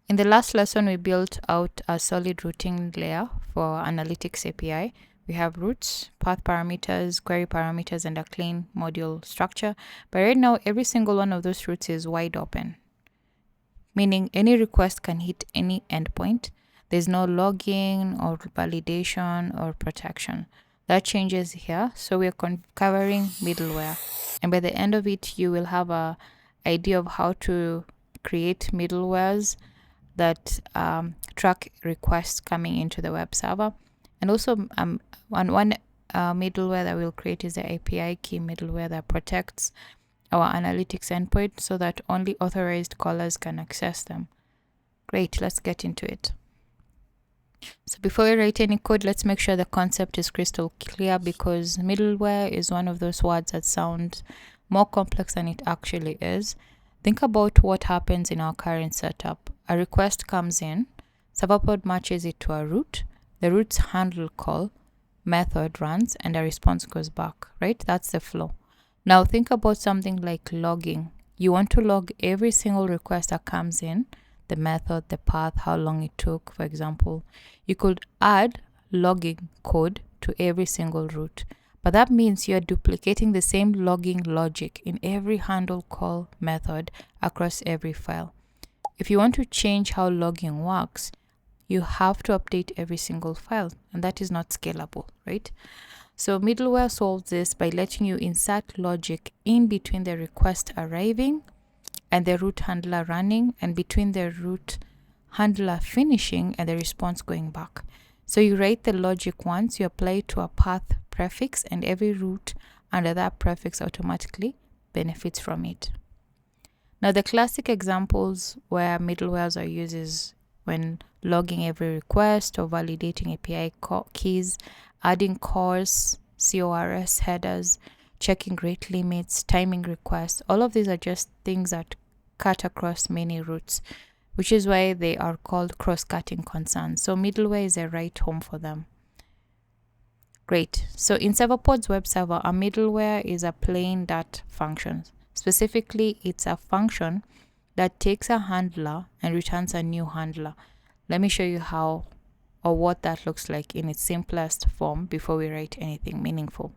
In the last lesson, we built out a solid routing layer for Analytics API. We have routes, path parameters, query parameters, and a clean module structure. But right now, every single one of those routes is wide open, meaning any request can hit any endpoint. There's no logging or validation or protection. That changes here. So we're covering middleware. And by the end of it, you will have an idea of how to create middlewares that track requests coming into the web server. And also one middleware that we'll create is the API key middleware that protects our analytics endpoint so that only authorized callers can access them. Great, let's get into it. So before we write any code, let's make sure the concept is crystal clear, because middleware is one of those words that sound more complex than it actually is. Think about what happens in our current setup. A request comes in, Serverpod matches it to a route, the route's handle call method runs, and a response goes back, right? That's the flow. Now think about something like logging. You want to log every single request that comes in, the method, the path, how long it took, for example. You could add logging code to every single route, but that means you're duplicating the same logging logic in every handle call method across every file. If you want to change how logging works, you have to update every single file, and that is not scalable, right? So middleware solves this by letting you insert logic in between the request arriving and the route handler running, and between the route handler finishing and the response going back. So you write the logic once, you apply it to a path prefix, and every route under that prefix automatically benefits from it. Now the classic examples where middlewares are used is when logging every request or validating API keys, adding CORS headers, checking rate limits, timing requests. All of these are just things that cut across many routes, which is why they are called cross-cutting concerns. So middleware is a right home for them. Great. So in Serverpod's web server, a middleware is a plain that functions. Specifically, it's a function that takes a handler and returns a new handler. Let me show you how or what that looks like in its simplest form before we write anything meaningful.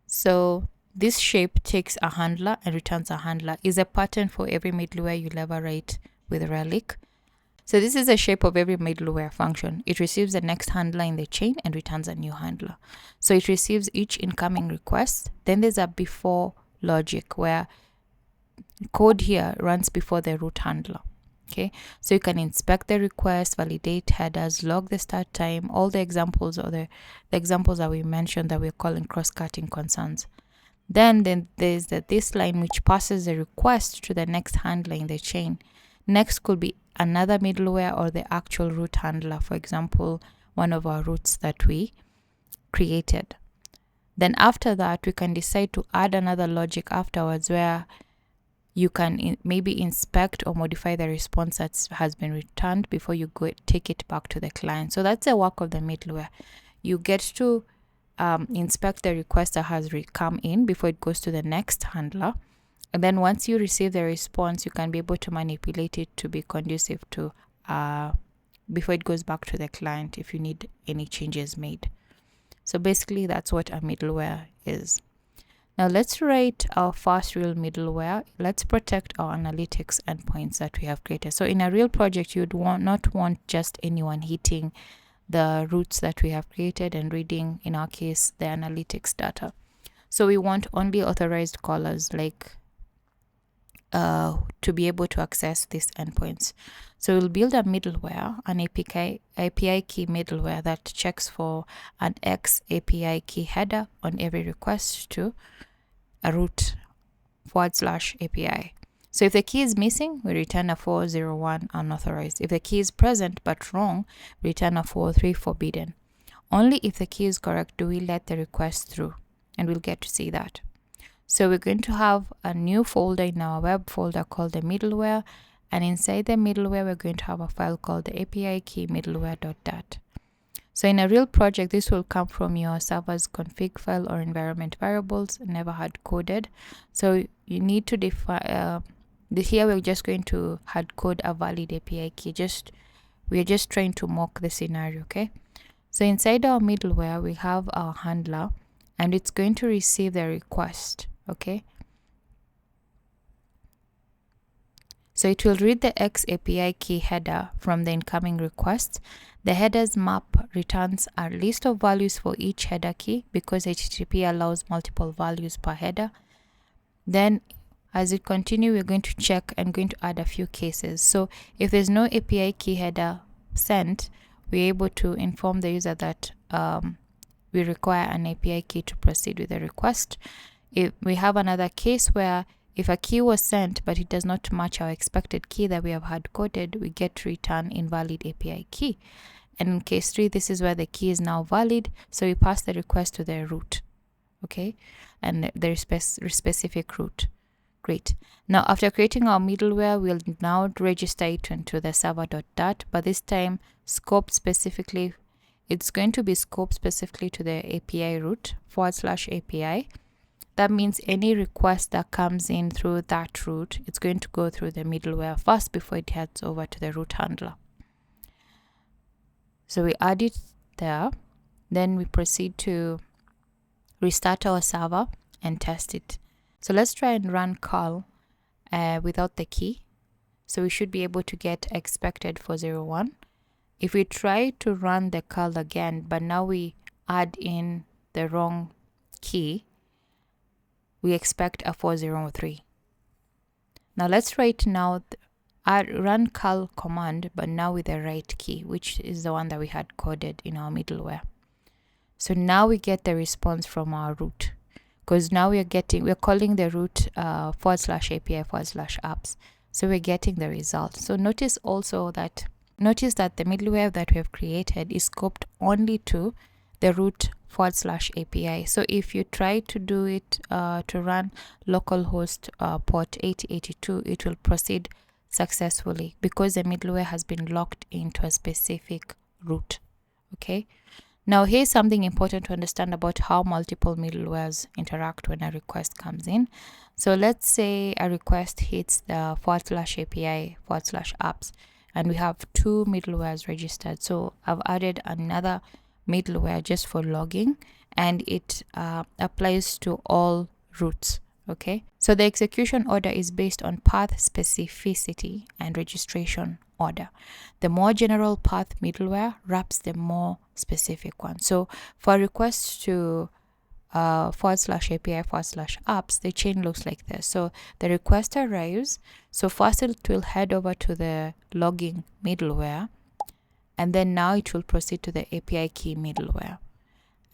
So this shape takes a handler and returns a handler is a pattern for every middleware you'll ever write with Relic. So this is the shape of every middleware function. It receives the next handler in the chain and returns a new handler. So it receives each incoming request. Then there's a before logic where code here runs before the route handler. Okay, so you can inspect the request, validate headers, log the start time, all the examples or the examples that we mentioned that we're calling cross-cutting concerns. Then there's this line which passes the request to the next handler in the chain. Next could be another middleware or the actual route handler, for example, one of our routes that we created. Then after that, we can decide to add another logic afterwards where you can maybe inspect or modify the response that has been returned before you take it back to the client. So that's the work of the middleware. You get to inspect the request that has come in before it goes to the next handler. And then once you receive the response, you can be able to manipulate it to be conducive to before it goes back to the client if you need any changes made. So basically, that's what a middleware is. Now let's write our first real middleware. Let's protect our analytics endpoints that we have created. So in a real project, you'd not want just anyone hitting the routes that we have created and reading, in our case, the analytics data. So we want only authorized callers like to be able to access these endpoints. So we'll build a middleware, an API key middleware that checks for an X API key header on every request to a route /API. So if the key is missing, we return a 401 unauthorized. If the key is present but wrong, we return a 403 forbidden. Only if the key is correct do we let the request through, and we'll get to see that. So we're going to have a new folder in our web folder called the middleware, and inside the middleware we're going to have a file called the API key middleware.dat. So in a real project, this will come from your server's config file or environment variables, never hard coded. So you need to Here we're just going to hard code a valid API key. We're just trying to mock the scenario, okay? So inside our middleware, we have our handler, and it's going to receive the request, okay? So it will read the X API key header from the incoming request. The headers map returns a list of values for each header key because HTTP allows multiple values per header. Then as we continue, we're going to check and going to add a few cases. So if there's no API key header sent, we're able to inform the user that we require an API key to proceed with the request. If we have another case where if a key was sent but it does not match our expected key that we have hard coded, we get to return invalid API key. And in case 3, this is where the key is now valid, so we pass the request to the root, okay, and the specific root. Great. Now after creating our middleware, we'll now register it into the server.dat, but this time scoped specifically. It's going to be scoped specifically to the API root /API. That means any request that comes in through that route, it's going to go through the middleware first before it heads over to the root handler. So we add it there. Then we proceed to restart our server and test it. So let's try and run curl without the key. So we should be able to get expected 401. If we try to run the curl again, but now we add in the wrong key, we expect a 403. Now let's write now run curl command, but now with the right key, which is the one that we had coded in our middleware. So now we get the response from our root, because now we're calling the root /API/apps. So we're getting the result. So notice that the middleware that we have created is scoped only to the root /API. So if you try to do it to run localhost port 8082, it will proceed successfully because the middleware has been locked into a specific root. Okay. Now here's something important to understand about how multiple middlewares interact when a request comes in. So let's say a request hits the /API/apps, and we have 2 middlewares registered. So I've added another middleware just for logging, and it applies to all routes. Okay, so the execution order is based on path specificity and registration order. The more general path middleware wraps the more specific one. So for requests to /API/apps, the chain looks like this. So the request arrives. So first it will head over to the logging middleware, and then now it will proceed to the API key middleware.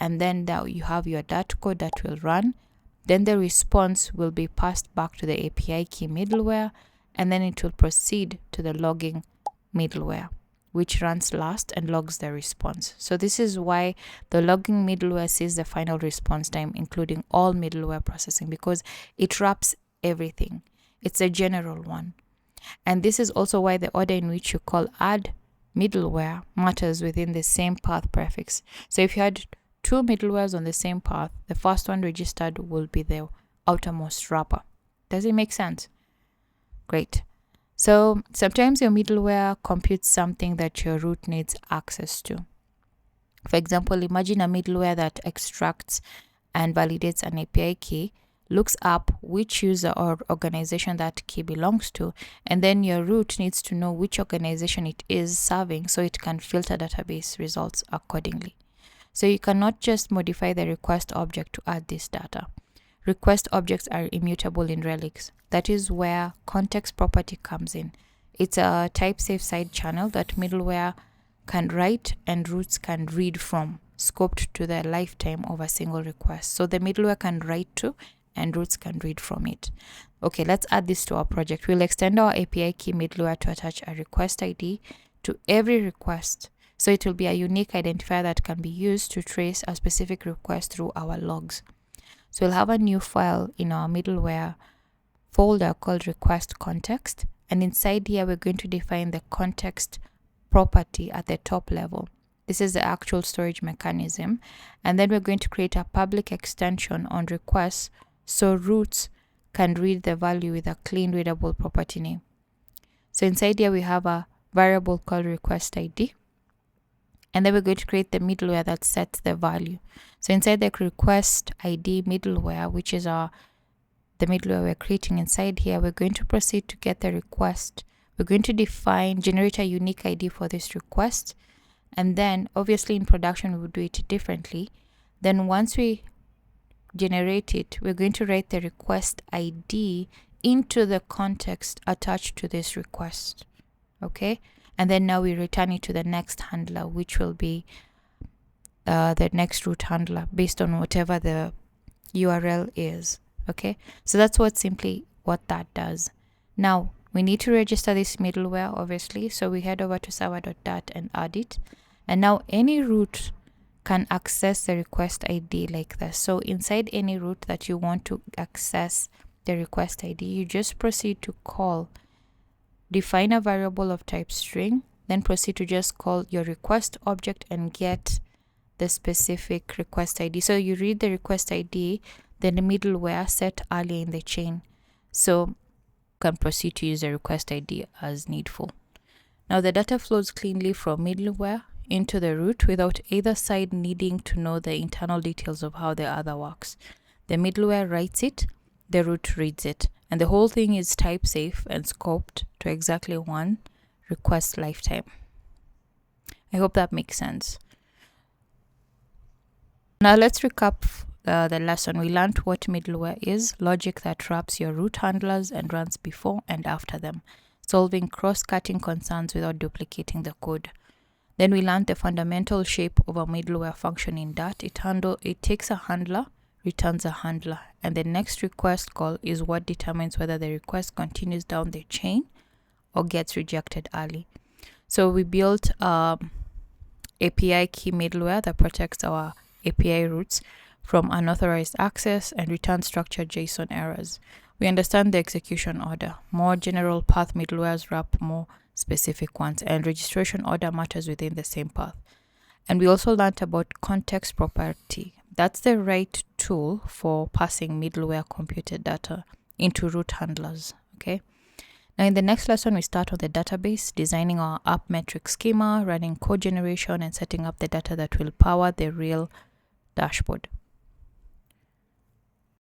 And then now you have your dat code that will run. Then the response will be passed back to the API key middleware, and then it will proceed to the logging middleware, which runs last and logs the response. So this is why the logging middleware sees the final response time, including all middleware processing, because it wraps everything. It's a general one. And this is also why the order in which you call add middleware matters within the same path prefix. So if you had 2 middlewares on the same path, the first one registered will be the outermost wrapper. Does it make sense? Great. So sometimes your middleware computes something that your root needs access to. For example, imagine a middleware that extracts and validates an API key, looks up which user or organization that key belongs to, and then your root needs to know which organization it is serving so it can filter database results accordingly. So you cannot just modify the request object to add this data. Request objects are immutable in Relics. That is where ContextProperty comes in. It's a type-safe side channel that middleware can write and roots can read from, scoped to the lifetime of a single request. So the middleware can write to and roots can read from it. Okay, let's add this to our project. We'll extend our API key middleware to attach a request ID to every request. So it will be a unique identifier that can be used to trace a specific request through our logs. So we'll have a new file in our middleware folder called request context. And inside here, we're going to define the context property at the top level. This is the actual storage mechanism. And then we're going to create a public extension on requests so roots can read the value with a clean readable property name. So inside here we have a variable called request ID, and then we're going to create the middleware that sets the value. So inside the request ID middleware, which is the middleware we're creating inside here, we're going to proceed to get the request. We're going to generate a unique ID for this request, and then obviously in production we would do it differently. Then once we generate it, we're going to write the request ID into the context attached to this request. Okay, and then now we return it to the next handler, which will be the next root handler based on whatever the URL is. Okay, so that's simply what that does. Now we need to register this middleware, obviously, so we head over to server.dat and add it, and now any root can access the request ID like this. So inside any root that you want to access the request ID, you just proceed to define a variable of type string, then proceed to just call your request object and get the specific request ID. So you read the request ID, then the middleware set early in the chain. So you can proceed to use the request ID as needful. Now the data flows cleanly from middleware into the root without either side needing to know the internal details of how the other works. The middleware writes it, the root reads it, and the whole thing is type safe and scoped to exactly one request lifetime. I hope that makes sense. Now let's recap the lesson. We learned what middleware is, logic that wraps your root handlers and runs before and after them, solving cross-cutting concerns without duplicating the code. Then we learned the fundamental shape of a middleware function in Dart. It takes a handler, returns a handler, and the next request call is what determines whether the request continues down the chain or gets rejected early. So we built API key middleware that protects our API routes from unauthorized access and returns structured JSON errors. We understand the execution order. More general path middlewares wrap more specific ones, and registration order matters within the same path. And we also learned about ContextProperty. That's the right tool for passing middleware computed data into root handlers. Okay. Now in the next lesson, we start on the database, designing our app metric schema, running code generation, and setting up the data that will power the real dashboard.